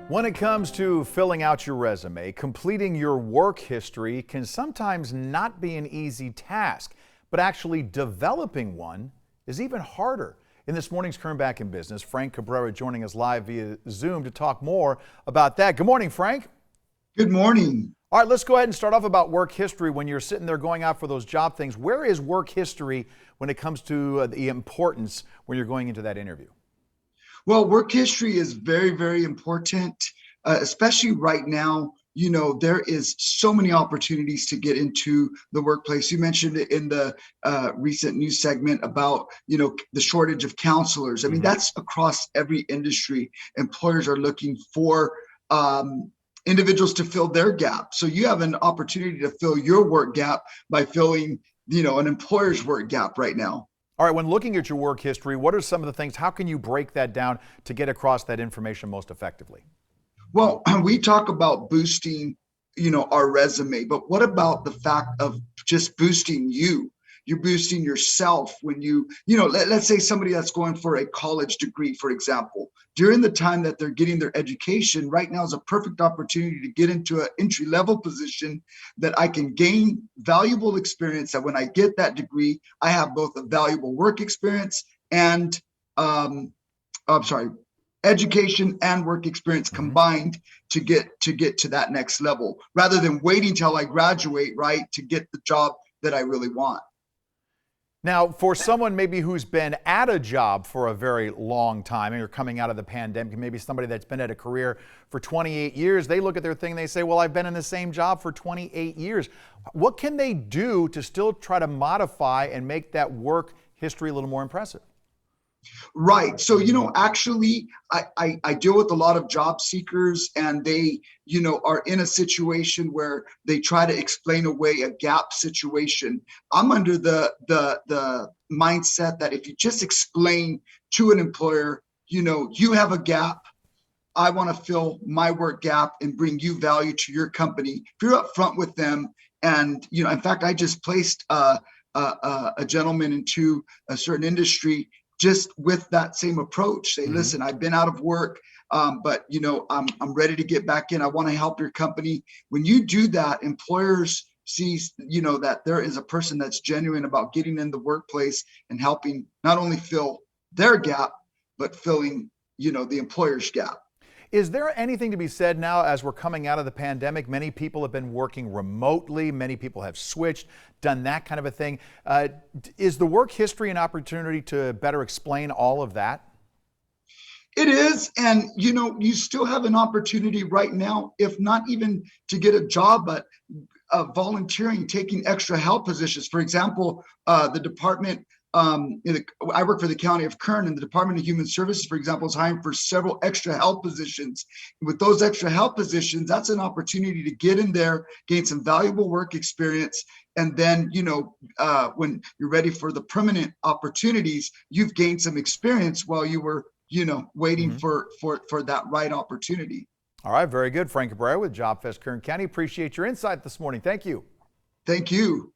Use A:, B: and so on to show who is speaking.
A: When it comes to filling out your resume, completing your work history can sometimes not be an easy task, but actually developing one is even harder. In this morning's Kern Back in Business, Frank Cabrera joining us live via Zoom to talk more about that. Good morning, Frank.
B: Good morning.
A: All right, let's go ahead and start off about work history. When you're sitting there going out for those job things, where is work history when it comes to the importance when you're going into that interview?
B: Well, work history is very, very important, especially right now. You know, there is so many opportunities to get into the workplace. You mentioned it in the recent news segment about, the shortage of counselors. I mean, that's across every industry. Employers are looking for individuals to fill their gap. So you have an opportunity to fill your work gap by filling, an employer's work gap right now.
A: All right, when looking at your work history, what are some of the things, how can you break that down to get across that information most effectively?
B: Well, we talk about boosting, our resume, but what about the fact of just boosting you? You're boosting yourself when let's say somebody that's going for a college degree, for example, during the time that they're getting their education, right now is a perfect opportunity to get into an entry-level position that I can gain valuable experience, that when I get that degree, I have both a valuable work experience and education and work experience combined to get to that next level, rather than waiting till I graduate, right, to get the job that I really want.
A: Now, for someone maybe who's been at a job for a very long time, and you're coming out of the pandemic, maybe somebody that's been at a career for 28 years, they look at their thing and they say, well, I've been in the same job for 28 years. What can they do to still try to modify and make that work history a little more impressive?
B: Right. So, actually, I deal with a lot of job seekers, and they, are in a situation where they try to explain away a gap situation. I'm under the mindset that if you just explain to an employer, you have a gap, I want to fill my work gap and bring you value to your company. If you're upfront with them, and in fact, I just placed a gentleman into a certain industry just with that same approach. Say, listen, I've been out of work, but I'm ready to get back in. I want to help your company. When you do that, employers see, that there is a person that's genuine about getting in the workplace and helping not only fill their gap, but filling, the employer's gap.
A: Is there anything to be said now as we're coming out of the pandemic? Many people have been working remotely. Many people have switched, done that kind of a thing. Is the work history an opportunity to better explain all of that?
B: It is. And, you still have an opportunity right now, if not even to get a job, but volunteering, taking extra help positions. For example, the department, I work for the county of Kern, and the Department of Human Services, for example, is hiring for several extra help positions. With those extra help positions, that's an opportunity to get in there, gain some valuable work experience. And then, when you're ready for the permanent opportunities, you've gained some experience while you were, waiting for that right opportunity.
A: All right, very good. Frank Cabrera with JobFest Kern County. Appreciate your insight this morning. Thank you.
B: Thank you.